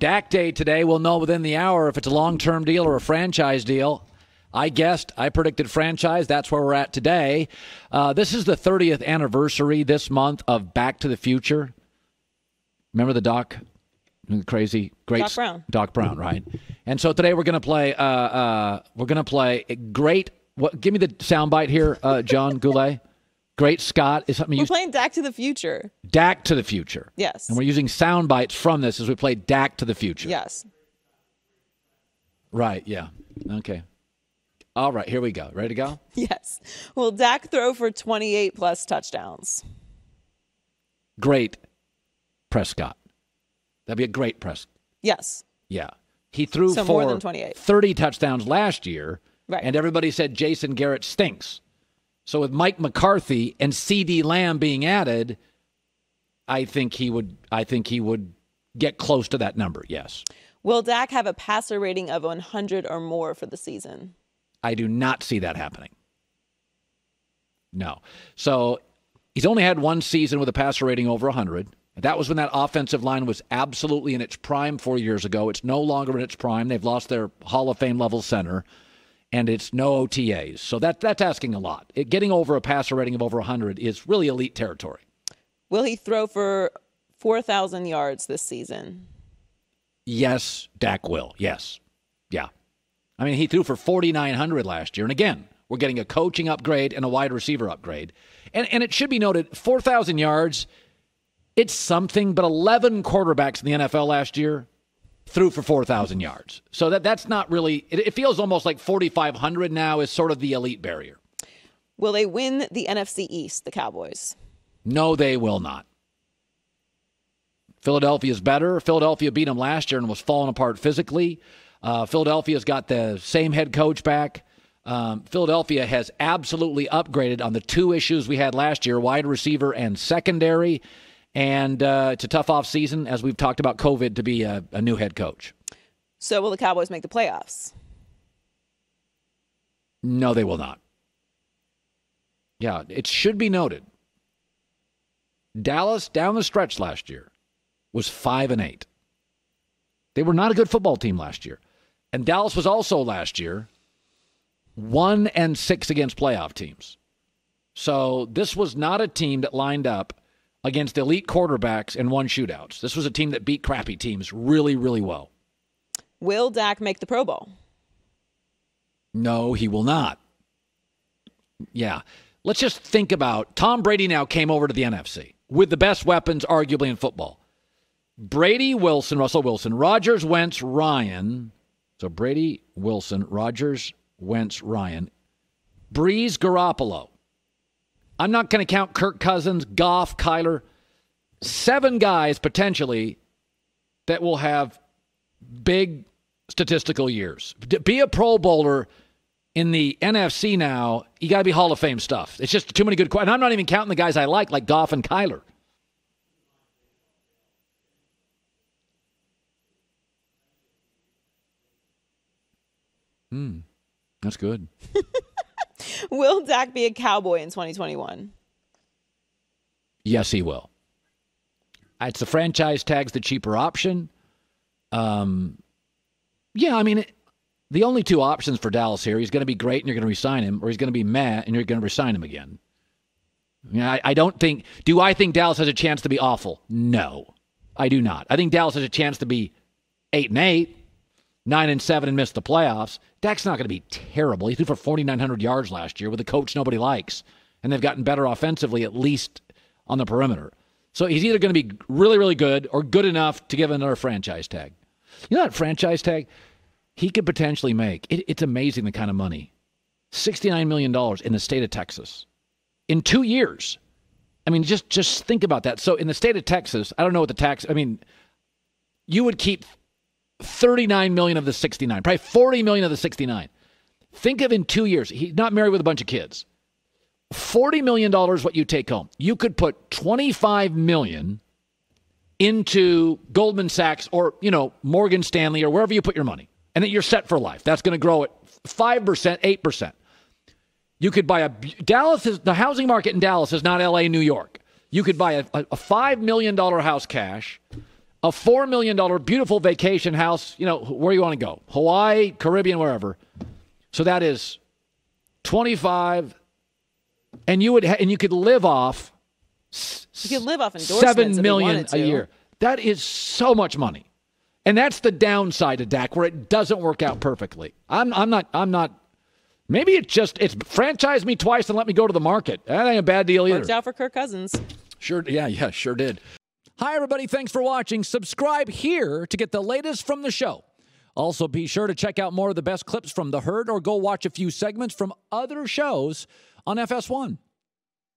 Dak Day today. We'll know within the hour if it's a long-term deal or a franchise deal. I predicted franchise. That's where we're at today. This is the 30th anniversary this month of Back to the Future. Remember the Doc? Crazy, great Doc Brown. Doc Brown, right? And so today we're going to play. A great. What? Give me the soundbite here, John Goulet. Great Scott is something. We're playing Dak to the Future. Dak to the Future. Yes. And we're using sound bites from this as we play Dak to the Future. Yes. Right, yeah. Okay. All right, here we go. Ready to go? Yes. Will Dak throw for 28-plus touchdowns? Great Prescott. That'd be a great Prescott. Yes. Yeah. He threw so for more than 28. 30 touchdowns last year, right. And everybody said Jason Garrett stinks. So with Mike McCarthy and C.D. Lamb being added, I think he would get close to that number, yes. Will Dak have a passer rating of 100 or more for the season? I do not see that happening. No. So he's only had one season with a passer rating over 100. That was when that offensive line was absolutely in its prime 4 years ago. It's no longer in its prime. They've lost their Hall of Fame level center. And it's no OTAs. So that's asking a lot. Getting over a passer rating of over 100 is really elite territory. Will he throw for 4,000 yards this season? Yes, Dak will. Yes. Yeah. I mean, he threw for 4,900 last year. And again, we're getting a coaching upgrade and a wide receiver upgrade. And it should be noted, 4,000 yards, it's something, but 11 quarterbacks in the NFL last year threw for 4,000 yards. So that's not really, it feels almost like 4,500 now is sort of the elite barrier. Will they win the NFC East, the Cowboys? No, they will not. Philadelphia's better. Philadelphia beat them last year and was falling apart physically. Philadelphia's got the same head coach back. Philadelphia has absolutely upgraded on the two issues we had last year, wide receiver and secondary. And it's a tough offseason, as we've talked about COVID, to be a new head coach. So will the Cowboys make the playoffs? No, they will not. Yeah, it should be noted. Dallas, down the stretch last year, was 5-8. They were not a good football team last year. And Dallas was also last year 1-6 against playoff teams. So this was not a team that lined up against elite quarterbacks and won shootouts. This was a team that beat crappy teams really, really well. Will Dak make the Pro Bowl? No, he will not. Yeah. Let's just think about Tom Brady now came over to the NFC with the best weapons arguably in football. Brady, Wilson, Russell Wilson, Rodgers, Wentz, Ryan. So Brady, Wilson, Rodgers, Wentz, Ryan. Breeze, Garoppolo. I'm not going to count Kirk Cousins, Goff, Kyler. 7 guys potentially that will have big statistical years. To be a Pro Bowler in the NFC now, you got to be Hall of Fame stuff. It's just too many good. And I'm not even counting the guys I like Goff and Kyler. That's good. Will Dak be a Cowboy in 2021? Yes, he will. It's the franchise tag's the cheaper option. Yeah, I mean, the only two options for Dallas here, he's going to be great and you're going to re-sign him, or he's going to be meh and you're going to re-sign him again. I mean, I don't think, do I think Dallas has a chance to be awful? No, I do not. I think Dallas has a chance to be 8-8, 9-7 and miss the playoffs. Dak's not going to be terrible. He threw for 4,900 yards last year with a coach nobody likes, and they've gotten better offensively, at least on the perimeter. So he's either going to be really, really good or good enough to give another franchise tag. You know that franchise tag he could potentially make? It's amazing the kind of money. $69 million in the state of Texas. In 2 years. I mean, just think about that. So in the state of Texas, I don't know what the tax, I mean, you would keep $39 million of the 69, probably $40 million of the 69. Think of in 2 years. He's not married with a bunch of kids. $40 million what you take home. You could put $25 million into Goldman Sachs or, Morgan Stanley or wherever you put your money. And then you're set for life. That's going to grow at 5%, 8%. You could buy the housing market in Dallas is not LA, New York. You could buy a $5 million house cash, a $4 million beautiful vacation house, where you want to go, Hawaii, Caribbean, wherever. So that is 25, and you could live off. You could live off endorsements $7 million a year. That is so much money, and that's the downside of Dak, where it doesn't work out perfectly. I'm not. Maybe it's franchise me twice and let me go to the market. That ain't a bad deal either. Worked out for Kirk Cousins. Sure, yeah, sure did. Hi, everybody. Thanks for watching. Subscribe here to get the latest from the show. Also, be sure to check out more of the best clips from The Herd or go watch a few segments from other shows on FS1.